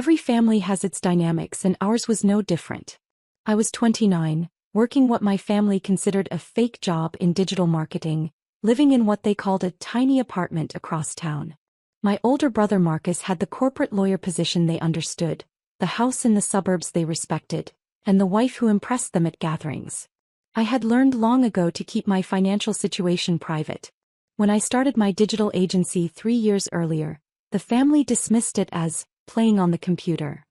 Every family has its dynamics and ours was no different. I was 29, working what my family considered a fake job in digital marketing, living in what they called a tiny apartment across town. My older brother Marcus had the corporate lawyer position they understood, the house in the suburbs they respected, and the wife who impressed them at gatherings. I had learned long ago to keep my financial situation private. When I started my digital agency 3 years earlier, the family dismissed it as playing on the computer.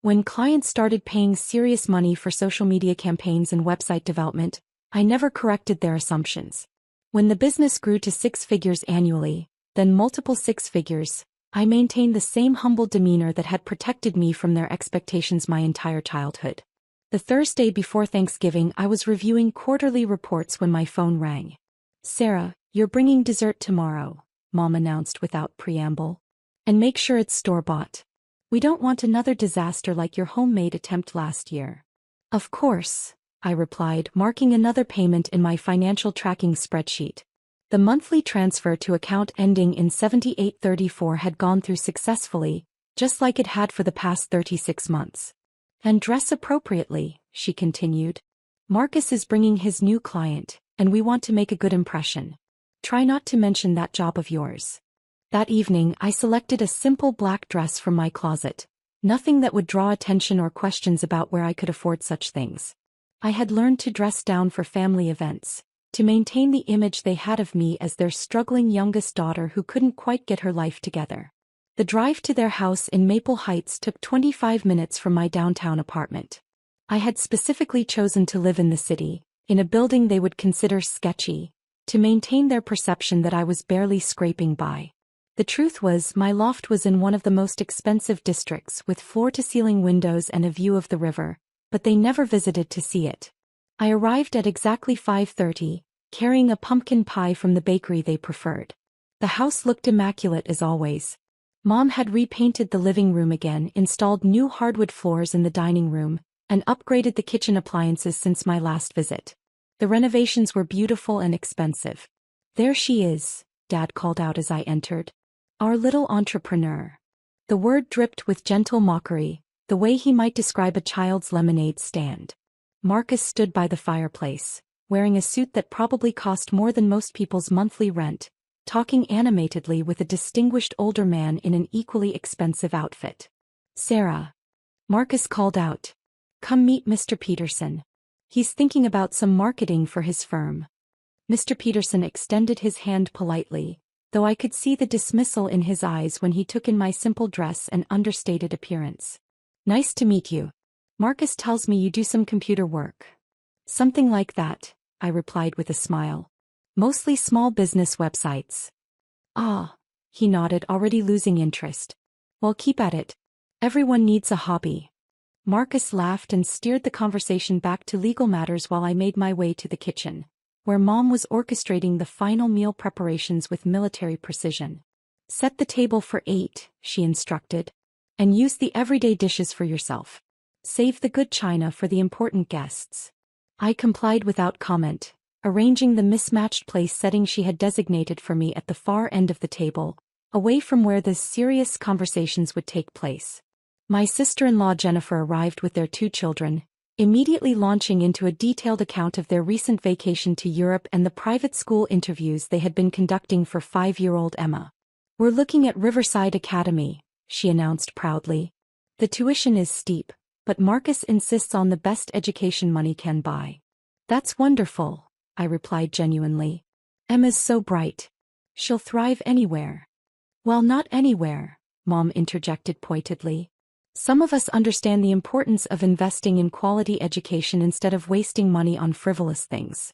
When clients started paying serious money for social media campaigns and website development, I never corrected their assumptions. When the business grew to 6 figures annually, then multiple 6 figures, I maintained the same humble demeanor that had protected me from their expectations my entire childhood. The Thursday before Thanksgiving, I was reviewing quarterly reports when my phone rang. "Sarah, you're bringing dessert tomorrow," Mom announced without preamble. "And make sure it's store-bought. We don't want another disaster like your homemade attempt last year." "Of course," I replied, marking another payment in my financial tracking spreadsheet. The monthly transfer to account ending in 7834 had gone through successfully, just like it had for the past 36 months. "And dress appropriately," she continued. "Marcus is bringing his new client, and we want to make a good impression. Try not to mention that job of yours." That evening, I selected a simple black dress from my closet, nothing that would draw attention or questions about where I could afford such things. I had learned to dress down for family events, to maintain the image they had of me as their struggling youngest daughter who couldn't quite get her life together. The drive to their house in Maple Heights took 25 minutes from my downtown apartment. I had specifically chosen to live in the city, in a building they would consider sketchy, to maintain their perception that I was barely scraping by. The truth was, my loft was in one of the most expensive districts with floor-to-ceiling windows and a view of the river, but they never visited to see it. I arrived at exactly 5:30, carrying a pumpkin pie from the bakery they preferred. The house looked immaculate as always. Mom had repainted the living room again, installed new hardwood floors in the dining room, and upgraded the kitchen appliances since my last visit. The renovations were beautiful and expensive. "There she is," Dad called out as I entered. "Our little entrepreneur." The word dripped with gentle mockery, the way he might describe a child's lemonade stand. Marcus stood by the fireplace, wearing a suit that probably cost more than most people's monthly rent, talking animatedly with a distinguished older man in an equally expensive outfit. "Sarah," Marcus called out, "come meet Mr. Peterson. He's thinking about some marketing for his firm." Mr. Peterson extended his hand politely, though I could see the dismissal in his eyes when he took in my simple dress and understated appearance. "Nice to meet you. Marcus tells me you do some computer work." "Something like that," I replied with a smile. "Mostly small business websites." "Ah," he nodded, already losing interest. "Well, keep at it. Everyone needs a hobby." Marcus laughed and steered the conversation back to legal matters while I made my way to the kitchen, where Mom was orchestrating the final meal preparations with military precision. "Set the table for 8, she instructed. "And use the everyday dishes for yourself. Save the good china for the important guests." I complied without comment, arranging the mismatched place setting she had designated for me at the far end of the table, away from where the serious conversations would take place. My sister-in-law Jennifer arrived with their 2 children, immediately launching into a detailed account of their recent vacation to Europe and the private school interviews they had been conducting for 5-year-old Emma. "We're looking at Riverside Academy," she announced proudly. "The tuition is steep, but Marcus insists on the best education money can buy." "That's wonderful," I replied genuinely. "Emma's so bright. She'll thrive anywhere." "Well, not anywhere," Mom interjected pointedly. "Some of us understand the importance of investing in quality education instead of wasting money on frivolous things."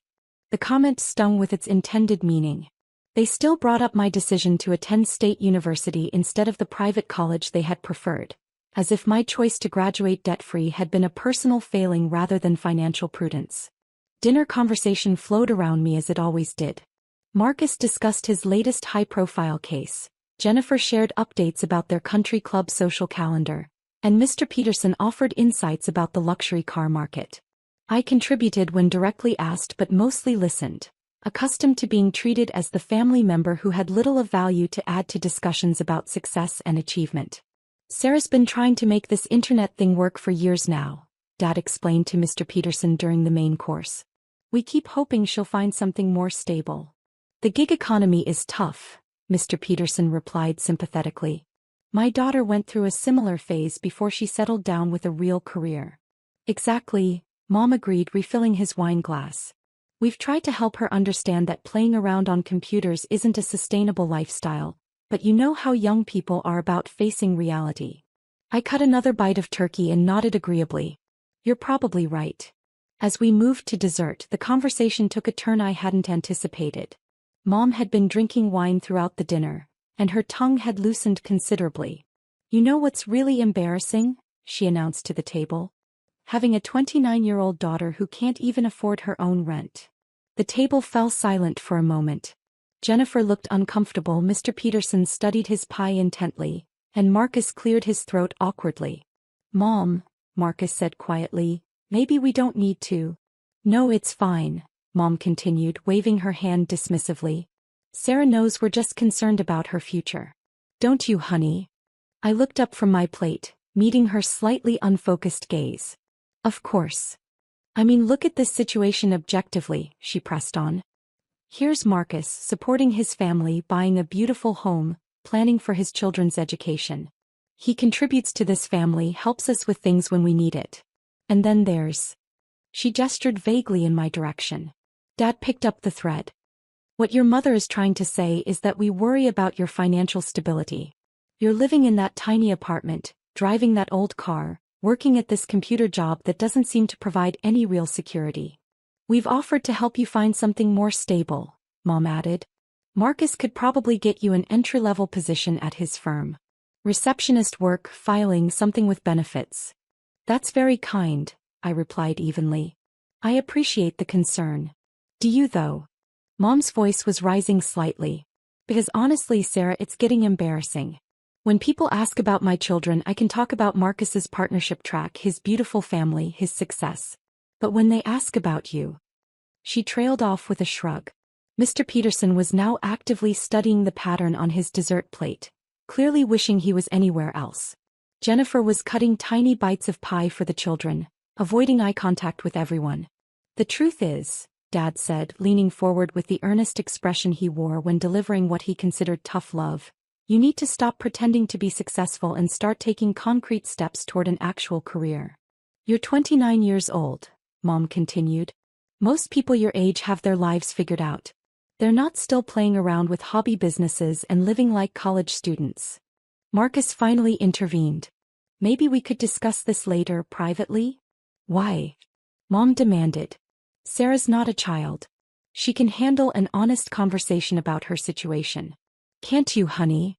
The comment stung with its intended meaning. They still brought up my decision to attend State University instead of the private college they had preferred, as if my choice to graduate debt-free had been a personal failing rather than financial prudence. Dinner conversation flowed around me as it always did. Marcus discussed his latest high-profile case, Jennifer shared updates about their country club social calendar, and Mr. Peterson offered insights about the luxury car market. I contributed when directly asked but mostly listened, accustomed to being treated as the family member who had little of value to add to discussions about success and achievement. Sarah's been trying to make this internet thing work for years now, Dad explained to Mr. Peterson during the main course. We keep hoping she'll find something more stable. The gig economy is tough, Mr. Peterson replied sympathetically. My daughter went through a similar phase before she settled down with a real career. Exactly, Mom agreed, refilling his wine glass. We've tried to help her understand that playing around on computers isn't a sustainable lifestyle, but you know how young people are about facing reality. I cut another bite of turkey and nodded agreeably. You're probably right. As we moved to dessert, the conversation took a turn I hadn't anticipated. Mom had been drinking wine throughout the dinner, and her tongue had loosened considerably. You know what's really embarrassing? She announced to the table. Having a 29-year-old daughter who can't even afford her own rent. The table fell silent for a moment. Jennifer looked uncomfortable. Mr. Peterson studied his pie intently, and Marcus cleared his throat awkwardly. Mom, Marcus said quietly, maybe we don't need to. No, it's fine, Mom continued, waving her hand dismissively. Sarah knows we're just concerned about her future. Don't you, honey? I looked up from my plate, meeting her slightly unfocused gaze. Of course. I mean, look at this situation objectively, she pressed on. Here's Marcus supporting his family, buying a beautiful home, planning for his children's education. He contributes to this family, helps us with things when we need it. And then there's... She gestured vaguely in my direction. Dad picked up the thread. What your mother is trying to say is that we worry about your financial stability. You're living in that tiny apartment, driving that old car, working at this computer job that doesn't seem to provide any real security. We've offered to help you find something more stable, Mom added. Marcus could probably get you an entry-level position at his firm. Receptionist work, filing, something with benefits. That's very kind, I replied evenly. I appreciate the concern. Do you though? Mom's voice was rising slightly. Because honestly, Sarah, it's getting embarrassing. When people ask about my children, I can talk about Marcus's partnership track, his beautiful family, his success. But when they ask about you... She trailed off with a shrug. Mr. Peterson was now actively studying the pattern on his dessert plate, clearly wishing he was anywhere else. Jennifer was cutting tiny bites of pie for the children, avoiding eye contact with everyone. The truth is, Dad said, leaning forward with the earnest expression he wore when delivering what he considered tough love, you need to stop pretending to be successful and start taking concrete steps toward an actual career. You're 29 years old, Mom continued. Most people your age have their lives figured out. They're not still playing around with hobby businesses and living like college students. Marcus finally intervened. Maybe we could discuss this later, privately? Why? Mom demanded. Sarah's not a child. She can handle an honest conversation about her situation. Can't you, honey?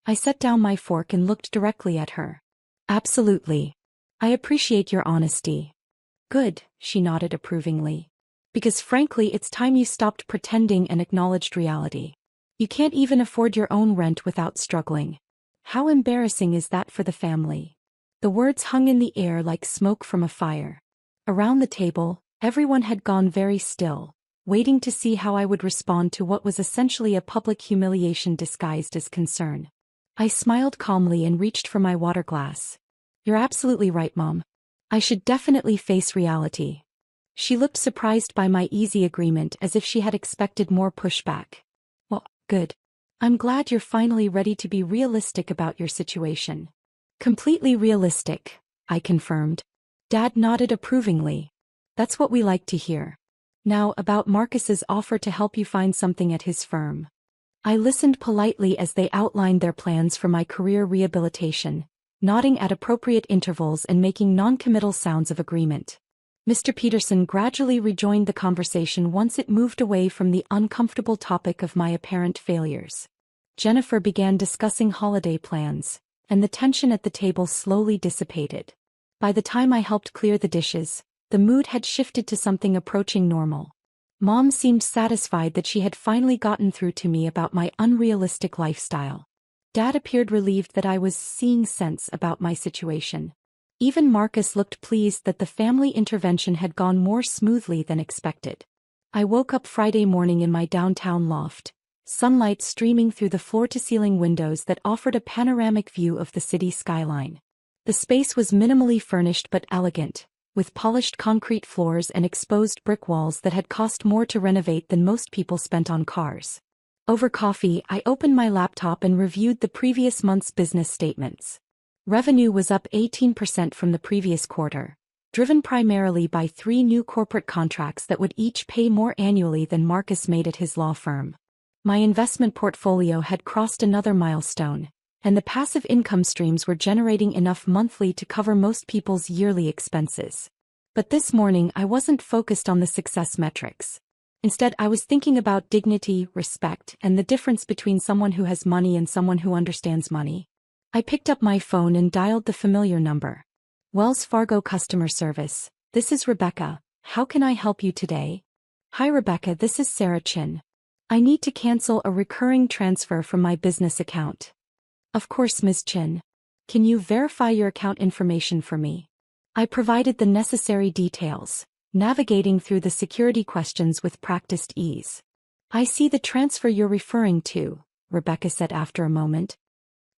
I set down my fork and looked directly at her. Absolutely. I appreciate your honesty. Good, she nodded approvingly. Because frankly, it's time you stopped pretending and acknowledged reality. You can't even afford your own rent without struggling. How embarrassing is that for the family? The words hung in the air like smoke from a fire. Around the table, everyone had gone very still, waiting to see how I would respond to what was essentially a public humiliation disguised as concern. I smiled calmly and reached for my water glass. You're absolutely right, Mom. I should definitely face reality. She looked surprised by my easy agreement, as if she had expected more pushback. Well, good. I'm glad you're finally ready to be realistic about your situation. Completely realistic, I confirmed. Dad nodded approvingly. That's what we like to hear. Now, about Marcus's offer to help you find something at his firm. I listened politely as they outlined their plans for my career rehabilitation, nodding at appropriate intervals and making non-committal sounds of agreement. Mr. Peterson gradually rejoined the conversation once it moved away from the uncomfortable topic of my apparent failures. Jennifer began discussing holiday plans, and the tension at the table slowly dissipated. By the time I helped clear the dishes, the mood had shifted to something approaching normal. Mom seemed satisfied that she had finally gotten through to me about my unrealistic lifestyle. Dad appeared relieved that I was seeing sense about my situation. Even Marcus looked pleased that the family intervention had gone more smoothly than expected. I woke up Friday morning in my downtown loft, sunlight streaming through the floor-to-ceiling windows that offered a panoramic view of the city skyline. The space was minimally furnished but elegant, with polished concrete floors and exposed brick walls that had cost more to renovate than most people spent on cars. Over coffee, I opened my laptop and reviewed the previous month's business statements. Revenue was up 18% from the previous quarter, driven primarily by 3 new corporate contracts that would each pay more annually than Marcus made at his law firm. My investment portfolio had crossed another milestone, and the passive income streams were generating enough monthly to cover most people's yearly expenses. But this morning I wasn't focused on the success metrics. Instead, I was thinking about dignity, respect, and the difference between someone who has money and someone who understands money. I picked up my phone and dialed the familiar number. Wells Fargo customer service. This is Rebecca. How can I help you today? Hi Rebecca, this is Sarah Chin. I need to cancel a recurring transfer from my business account. Of course, Ms. Chin. Can you verify your account information for me? I provided the necessary details, navigating through the security questions with practiced ease. I see the transfer you're referring to, Rebecca said after a moment.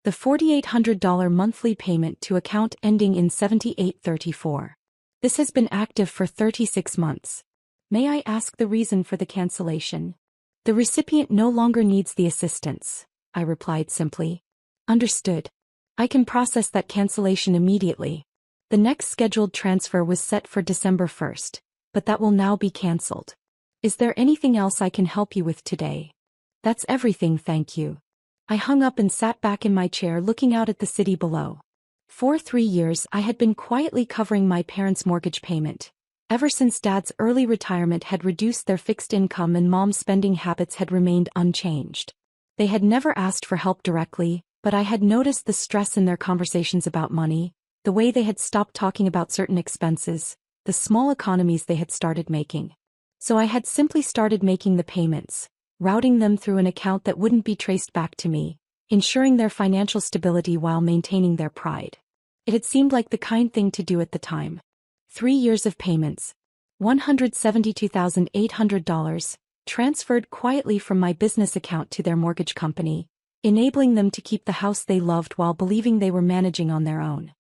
The $4,800 monthly payment to account ending in 7834. This has been active for 36 months. May I ask the reason for the cancellation? The recipient no longer needs the assistance, I replied simply. Understood. I can process that cancellation immediately. The next scheduled transfer was set for December 1st, but that will now be cancelled. Is there anything else I can help you with today? That's everything, thank you. I hung up and sat back in my chair looking out at the city below. For 3 years I had been quietly covering my parents' mortgage payment. Ever since Dad's early retirement had reduced their fixed income and Mom's spending habits had remained unchanged. They had never asked for help directly, but I had noticed the stress in their conversations about money, the way they had stopped talking about certain expenses, the small economies they had started making. So I had simply started making the payments, routing them through an account that wouldn't be traced back to me, ensuring their financial stability while maintaining their pride. It had seemed like the kind thing to do at the time. 3 years of payments, $172,800, transferred quietly from my business account to their mortgage company, enabling them to keep the house they loved while believing they were managing on their own.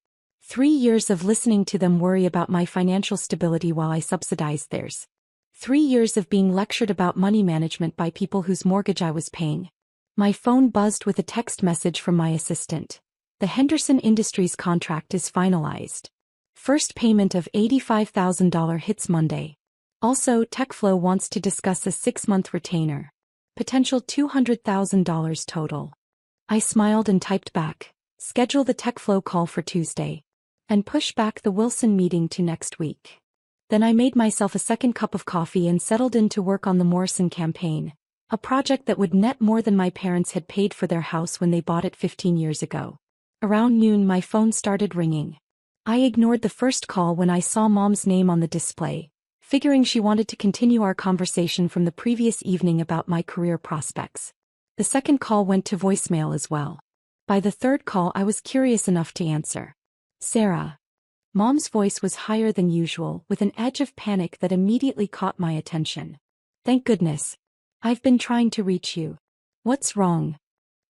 3 years of listening to them worry about my financial stability while I subsidized theirs. 3 years of being lectured about money management by people whose mortgage I was paying. My phone buzzed with a text message from my assistant. The Henderson Industries contract is finalized. First payment of $85,000 hits Monday. Also, TechFlow wants to discuss a 6-month retainer. Potential $200,000 total. I smiled and typed back, schedule the TechFlow call for Tuesday. And push back the Wilson meeting to next week. Then I made myself a second cup of coffee and settled in to work on the Morrison campaign, a project that would net more than my parents had paid for their house when they bought it 15 years ago. Around noon my phone started ringing. I ignored the first call when I saw Mom's name on the display, figuring she wanted to continue our conversation from the previous evening about my career prospects. The second call went to voicemail as well. By the third call I was curious enough to answer. Sarah. Mom's voice was higher than usual, with an edge of panic that immediately caught my attention. Thank goodness. I've been trying to reach you. What's wrong?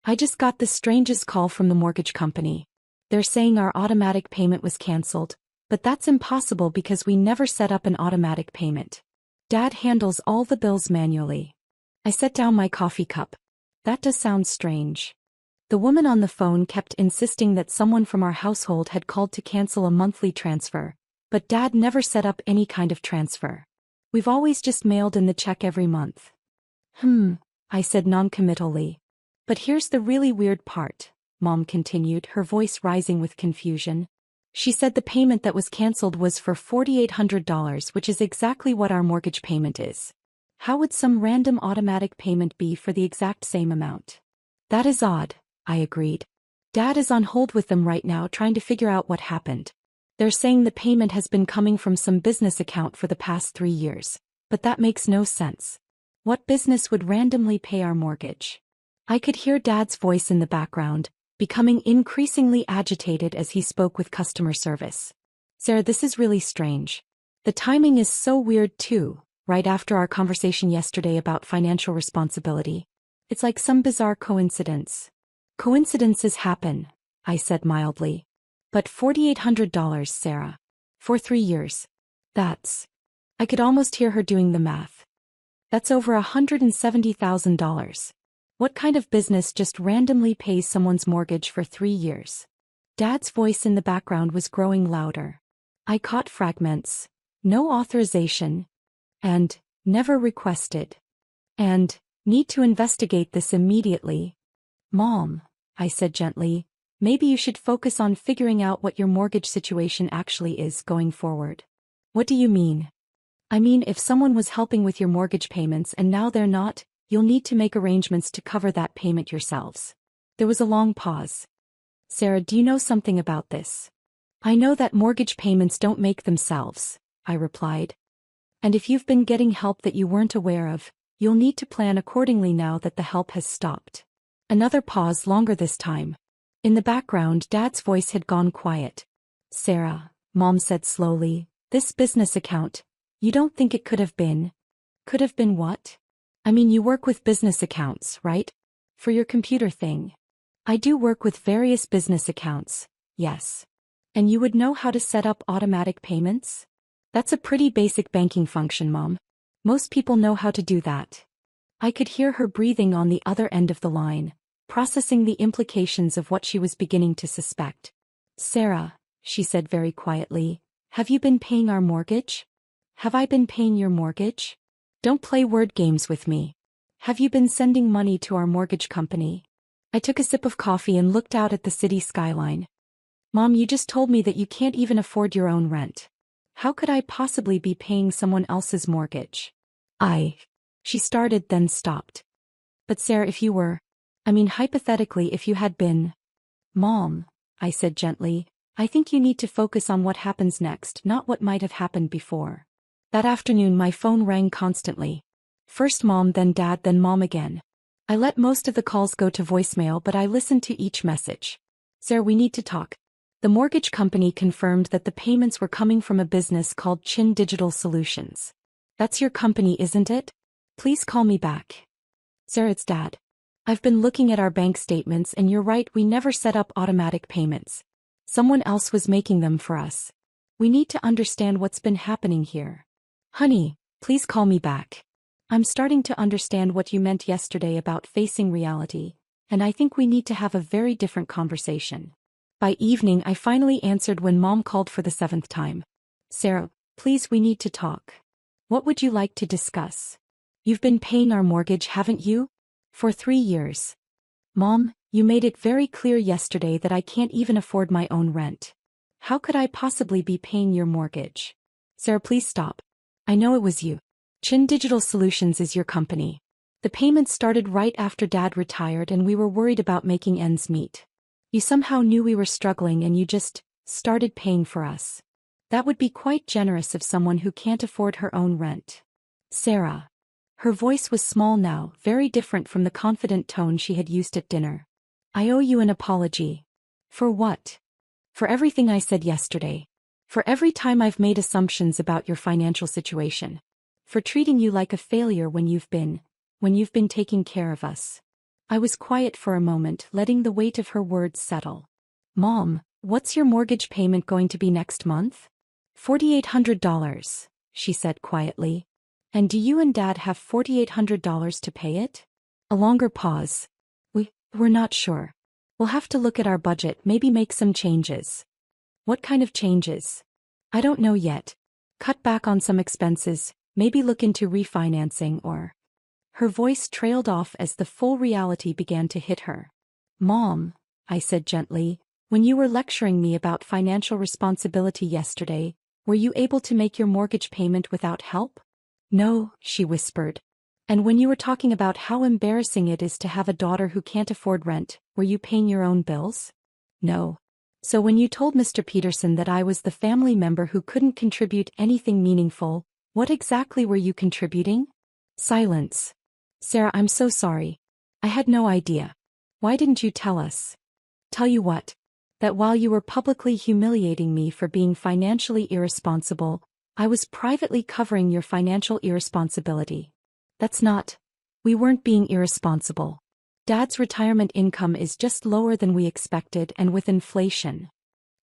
I just got the strangest call from the mortgage company. They're saying our automatic payment was cancelled, but that's impossible because we never set up an automatic payment. Dad handles all the bills manually. I set down my coffee cup. That does sound strange. The woman on the phone kept insisting that someone from our household had called to cancel a monthly transfer, but Dad never set up any kind of transfer. We've always just mailed in the check every month. I said noncommittally. But here's the really weird part, Mom continued, her voice rising with confusion. She said the payment that was cancelled was for $4,800, which is exactly what our mortgage payment is. How would some random automatic payment be for the exact same amount? That is odd, I agreed. Dad is on hold with them right now trying to figure out what happened. They're saying the payment has been coming from some business account for the past 3 years, but that makes no sense. What business would randomly pay our mortgage? I could hear Dad's voice in the background, becoming increasingly agitated as he spoke with customer service. Sarah, this is really strange. The timing is so weird too, right after our conversation yesterday about financial responsibility. It's like some bizarre coincidence. Coincidences happen, I said mildly. But $4,800, Sarah. For 3 years. That's... I could almost hear her doing the math. That's over $170,000. What kind of business just randomly pays someone's mortgage for 3 years? Dad's voice in the background was growing louder. I caught fragments. No authorization. And, never requested. And, need to investigate this immediately. Mom, I said gently, maybe you should focus on figuring out what your mortgage situation actually is going forward. What do you mean? I mean, if someone was helping with your mortgage payments and now they're not, you'll need to make arrangements to cover that payment yourselves. There was a long pause. Sarah, do you know something about this? I know that mortgage payments don't make themselves, I replied. And if you've been getting help that you weren't aware of, you'll need to plan accordingly now that the help has stopped. Another pause, longer this time. In the background, Dad's voice had gone quiet. Sarah, Mom said slowly, this business account, you don't think it could have been? Could have been what? I mean, you work with business accounts, right? For your computer thing. I do work with various business accounts, yes. And you would know how to set up automatic payments? That's a pretty basic banking function, Mom. Most people know how to do that. I could hear her breathing on the other end of the line, processing the implications of what she was beginning to suspect. Sarah, she said very quietly, have you been paying our mortgage? Have I been paying your mortgage? Don't play word games with me. Have you been sending money to our mortgage company? I took a sip of coffee and looked out at the city skyline. Mom, you just told me that you can't even afford your own rent. How could I possibly be paying someone else's mortgage? She started then stopped. But Sarah, if you were, hypothetically if you had been. Mom, I said gently, I think you need to focus on what happens next, not what might have happened before. That afternoon my phone rang constantly. First Mom, then Dad, then Mom again. I let most of the calls go to voicemail, but I listened to each message. Sarah, we need to talk. The mortgage company confirmed that the payments were coming from a business called Chin Digital Solutions. That's your company, isn't it? Please call me back. Sarah, it's Dad. I've been looking at our bank statements and you're right, we never set up automatic payments. Someone else was making them for us. We need to understand what's been happening here. Honey, please call me back. I'm starting to understand what you meant yesterday about facing reality, and I think we need to have a very different conversation. By evening I finally answered when Mom called for the 7th time. Sarah, please, we need to talk. What would you like to discuss? You've been paying our mortgage, haven't you? For 3 years. Mom, you made it very clear yesterday that I can't even afford my own rent. How could I possibly be paying your mortgage? Sarah, please stop. I know it was you. Chin Digital Solutions is your company. The payments started right after Dad retired and we were worried about making ends meet. You somehow knew we were struggling and you just started paying for us. That would be quite generous of someone who can't afford her own rent. Sarah. Her voice was small now, very different from the confident tone she had used at dinner. I owe you an apology. For what? For everything I said yesterday. For every time I've made assumptions about your financial situation. For treating you like a failure when you've been taking care of us. I was quiet for a moment, letting the weight of her words settle. Mom, what's your mortgage payment going to be next month? $4,800, she said quietly. And do you and Dad have $4,800 to pay it? A longer pause. We're not sure. We'll have to look at our budget, maybe make some changes. What kind of changes? I don't know yet. Cut back on some expenses, maybe look into refinancing or... Her voice trailed off as the full reality began to hit her. Mom, I said gently, when you were lecturing me about financial responsibility yesterday, were you able to make your mortgage payment without help? No, she whispered. And when you were talking about how embarrassing it is to have a daughter who can't afford rent, were you paying your own bills? No. So when you told Mr. Peterson that I was the family member who couldn't contribute anything meaningful, what exactly were you contributing? Silence. Sarah, I'm so sorry. I had no idea. Why didn't you tell us? Tell you what? That while you were publicly humiliating me for being financially irresponsible, I was privately covering your financial irresponsibility. That's not... We weren't being irresponsible. Dad's retirement income is just lower than we expected, and with inflation.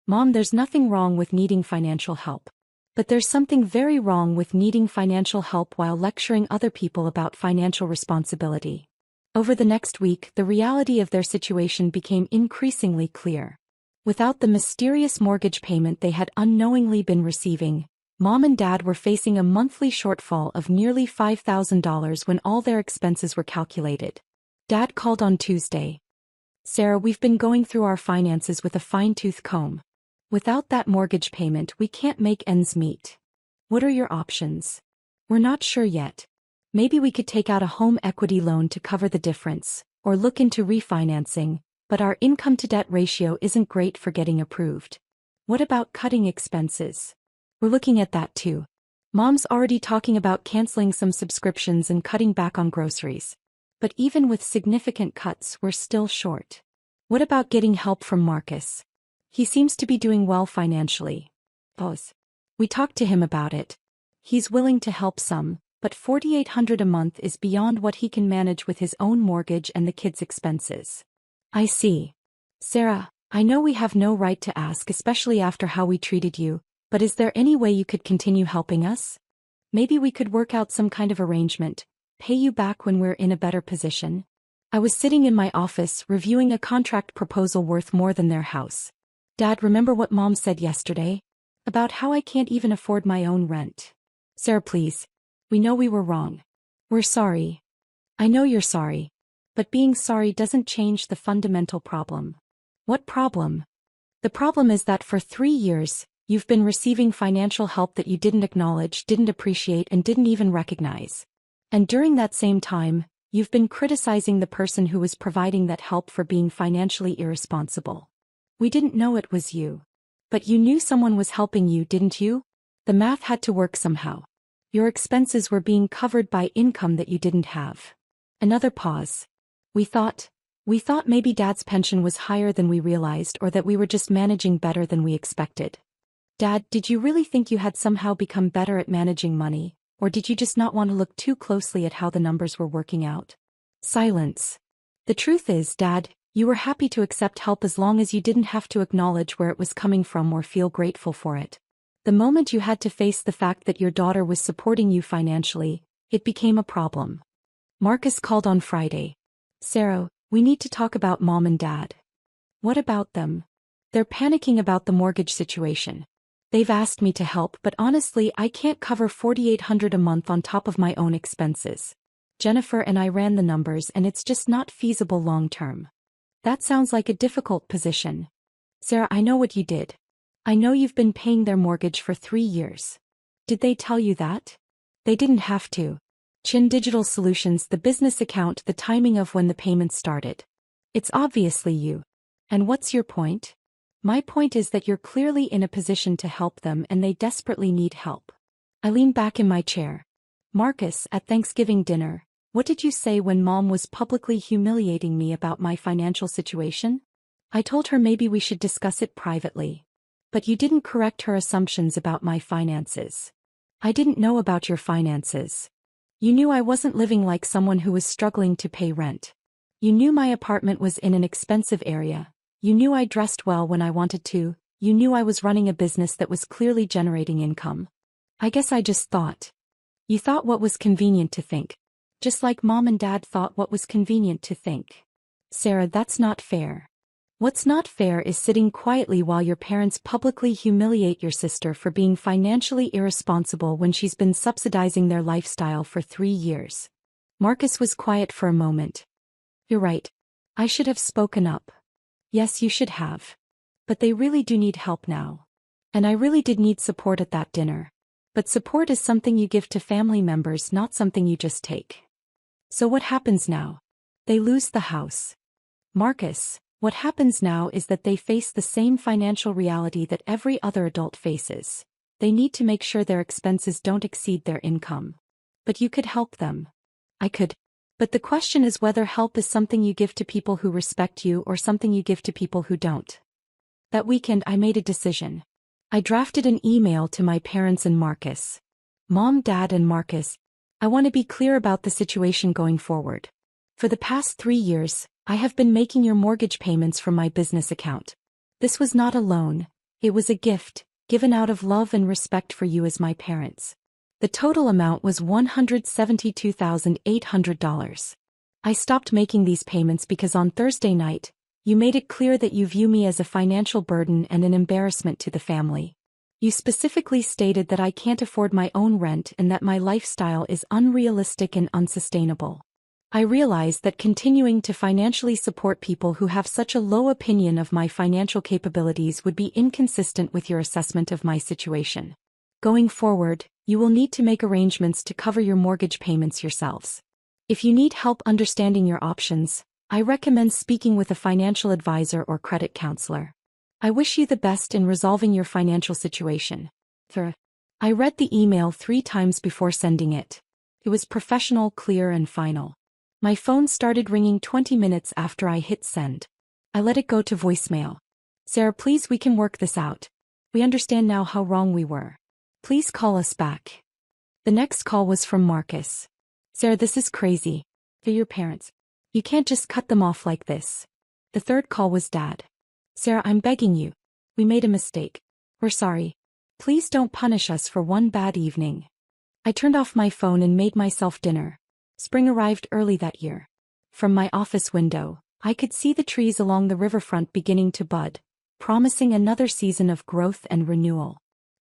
Mom, there's nothing wrong with needing financial help. But there's something very wrong with needing financial help while lecturing other people about financial responsibility. Over the next week, the reality of their situation became increasingly clear. Without the mysterious mortgage payment they had unknowingly been receiving, Mom and Dad were facing a monthly shortfall of nearly $5,000 when all their expenses were calculated. Dad called on Tuesday. "Sarah, we've been going through our finances with a fine-tooth comb. Without that mortgage payment, we can't make ends meet. What are your options?" "We're not sure yet. Maybe we could take out a home equity loan to cover the difference, or look into refinancing, but our income-to-debt ratio isn't great for getting approved." "What about cutting expenses?" "We're looking at that too. Mom's already talking about canceling some subscriptions and cutting back on groceries. But even with significant cuts, we're still short." "What about getting help from Marcus? He seems to be doing well financially." "Boss. We talked to him about it. He's willing to help some, but $4,800 a month is beyond what he can manage with his own mortgage and the kids' expenses." "I see. Sarah, I know we have no right to ask, especially after how we treated you, but is there any way you could continue helping us? Maybe we could work out some kind of arrangement, pay you back when we're in a better position." I was sitting in my office reviewing a contract proposal worth more than their house. "Dad, remember what Mom said yesterday? About how I can't even afford my own rent." "Sarah, please. We know we were wrong. We're sorry." "I know you're sorry. But being sorry doesn't change the fundamental problem." "What problem?" "The problem is that for 3 years, you've been receiving financial help that you didn't acknowledge, didn't appreciate, and didn't even recognize. And during that same time, you've been criticizing the person who was providing that help for being financially irresponsible. We didn't know it was you. But you knew someone was helping you, didn't you? The math had to work somehow. Your expenses were being covered by income that you didn't have." Another pause. We thought maybe Dad's pension was higher than we realized, or that we were just managing better than we expected." "Dad, did you really think you had somehow become better at managing money, or did you just not want to look too closely at how the numbers were working out?" Silence. "The truth is, Dad, you were happy to accept help as long as you didn't have to acknowledge where it was coming from or feel grateful for it. The moment you had to face the fact that your daughter was supporting you financially, it became a problem." Marcus called on Friday. "Sarah, we need to talk about Mom and Dad." "What about them?" "They're panicking about the mortgage situation. They've asked me to help, but honestly, I can't cover $4,800 a month on top of my own expenses. Jennifer and I ran the numbers and it's just not feasible long term." "That sounds like a difficult position." "Sarah, I know what you did. I know you've been paying their mortgage for 3 years. Did they tell you that?" "They didn't have to. Chin Digital Solutions, the business account, the timing of when the payments started. It's obviously you. And what's your point?" "My point is that you're clearly in a position to help them and they desperately need help." I leaned back in my chair. "Marcus, at Thanksgiving dinner, what did you say when Mom was publicly humiliating me about my financial situation?" "I told her maybe we should discuss it privately. But you didn't correct her assumptions about my finances." "I didn't know about your finances. You knew I wasn't living like someone who was struggling to pay rent. You knew my apartment was in an expensive area. You knew I dressed well when I wanted to. You knew I was running a business that was clearly generating income. I guess I just thought. You thought what was convenient to think. Just like Mom and Dad thought what was convenient to think." "Sarah, that's not fair. What's not fair is sitting quietly while your parents publicly humiliate your sister for being financially irresponsible when she's been subsidizing their lifestyle for 3 years." Marcus was quiet for a moment. "You're right. I should have spoken up." "Yes, you should have. But they really do need help now. And I really did need support at that dinner. But support is something you give to family members, not something you just take." "So what happens now?" "They lose the house." "Marcus, what happens now is that they face the same financial reality that every other adult faces. They need to make sure their expenses don't exceed their income." "But you could help them." "I could. But the question is whether help is something you give to people who respect you or something you give to people who don't." That weekend I made a decision. I drafted an email to my parents and Marcus. "Mom, Dad, and Marcus, I want to be clear about the situation going forward. For the past 3 years, I have been making your mortgage payments from my business account. This was not a loan, it was a gift, given out of love and respect for you as my parents. The total amount was $172,800. I stopped making these payments because on Thursday night, you made it clear that you view me as a financial burden and an embarrassment to the family. You specifically stated that I can't afford my own rent and that my lifestyle is unrealistic and unsustainable. I realize that continuing to financially support people who have such a low opinion of my financial capabilities would be inconsistent with your assessment of my situation. Going forward, you will need to make arrangements to cover your mortgage payments yourselves. If you need help understanding your options, I recommend speaking with a financial advisor or credit counselor. I wish you the best in resolving your financial situation. I read the email 3 times before sending it. It was professional, clear, and final. My phone started ringing 20 minutes after I hit send. I let it go to voicemail. Sarah, please, we can work this out. We understand now how wrong we were. Please call us back. The next call was from Marcus. Sarah, this is crazy. They're your parents. You can't just cut them off like this. The third call was Dad. Sarah, I'm begging you. We made a mistake. We're sorry. Please don't punish us for one bad evening. I turned off my phone and made myself dinner. Spring arrived early that year. From my office window, I could see the trees along the riverfront beginning to bud, promising another season of growth and renewal.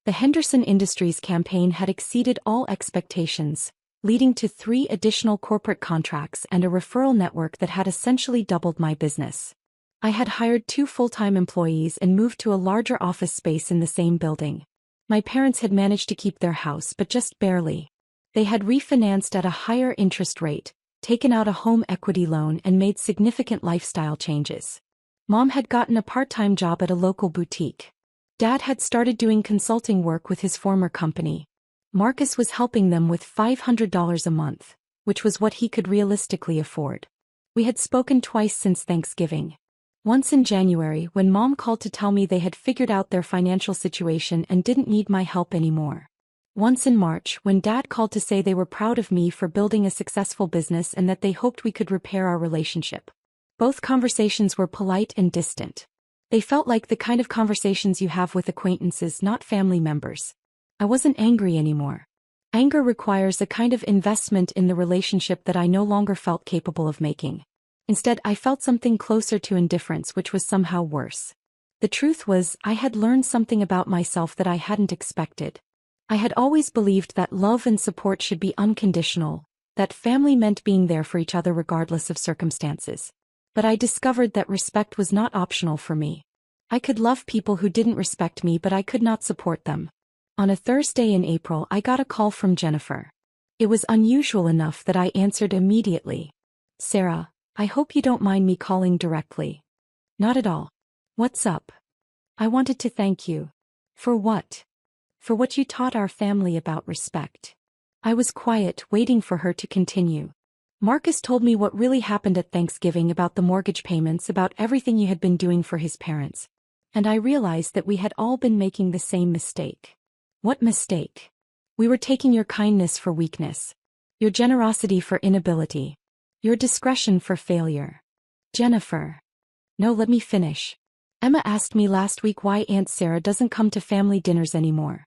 The Henderson Industries campaign had exceeded all expectations, leading to 3 additional corporate contracts and a referral network that had essentially doubled my business. I had hired 2 full-time employees and moved to a larger office space in the same building. My parents had managed to keep their house, but just barely. They had refinanced at a higher interest rate, taken out a home equity loan, and made significant lifestyle changes. Mom had gotten a part-time job at a local boutique. Dad had started doing consulting work with his former company. Marcus was helping them with $500 a month, which was what he could realistically afford. We had spoken twice since Thanksgiving. Once in January, when Mom called to tell me they had figured out their financial situation and didn't need my help anymore. Once in March, when Dad called to say they were proud of me for building a successful business and that they hoped we could repair our relationship. Both conversations were polite and distant. They felt like the kind of conversations you have with acquaintances, not family members. I wasn't angry anymore. Anger requires a kind of investment in the relationship that I no longer felt capable of making. Instead, I felt something closer to indifference, which was somehow worse. The truth was, I had learned something about myself that I hadn't expected. I had always believed that love and support should be unconditional, that family meant being there for each other regardless of circumstances. But I discovered that respect was not optional for me. I could love people who didn't respect me, but I could not support them. On a Thursday in April, I got a call from Jennifer. It was unusual enough that I answered immediately. Sarah, I hope you don't mind me calling directly. Not at all. What's up? I wanted to thank you. For what? For what you taught our family about respect. I was quiet, waiting for her to continue. Marcus told me what really happened at Thanksgiving, about the mortgage payments, about everything you had been doing for his parents. And I realized that we had all been making the same mistake. What mistake? We were taking your kindness for weakness. Your generosity for inability. Your discretion for failure. Jennifer. No, let me finish. Emma asked me last week why Aunt Sarah doesn't come to family dinners anymore.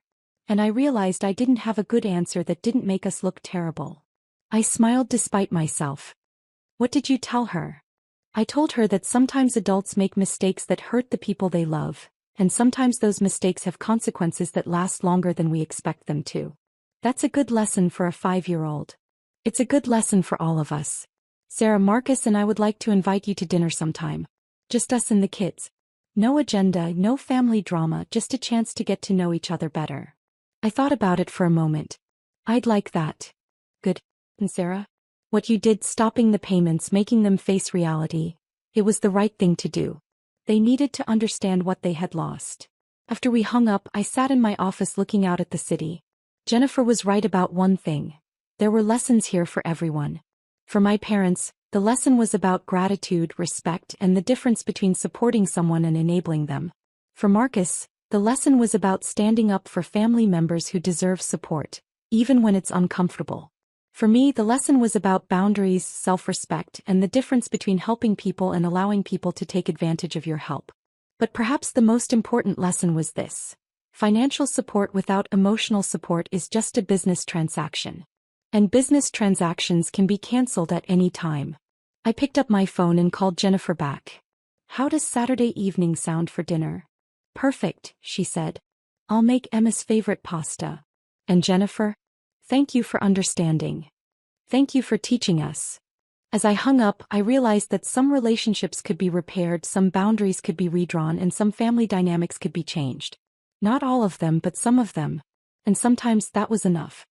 And I realized I didn't have a good answer that didn't make us look terrible. I smiled despite myself. What did you tell her? I told her that sometimes adults make mistakes that hurt the people they love, and sometimes those mistakes have consequences that last longer than we expect them to. That's a good lesson for a 5-year-old. It's a good lesson for all of us. Sarah, Marcus and I would like to invite you to dinner sometime. Just us and the kids. No agenda, no family drama, just a chance to get to know each other better. I thought about it for a moment. I'd like that. Good. And Sarah? What you did, stopping the payments, making them face reality, it was the right thing to do. They needed to understand what they had lost. After we hung up, I sat in my office looking out at the city. Jennifer was right about one thing. There were lessons here for everyone. For my parents, the lesson was about gratitude, respect, and the difference between supporting someone and enabling them. For Marcus, the lesson was about standing up for family members who deserve support, even when it's uncomfortable. For me, the lesson was about boundaries, self-respect, and the difference between helping people and allowing people to take advantage of your help. But perhaps the most important lesson was this: financial support without emotional support is just a business transaction. And business transactions can be cancelled at any time. I picked up my phone and called Jennifer back. "How does Saturday evening sound for dinner?" "Perfect," she said. "I'll make Emma's favorite pasta." "And Jennifer? Thank you for understanding. Thank you for teaching us." As I hung up, I realized that some relationships could be repaired, some boundaries could be redrawn, and some family dynamics could be changed. Not all of them, but some of them. And sometimes that was enough.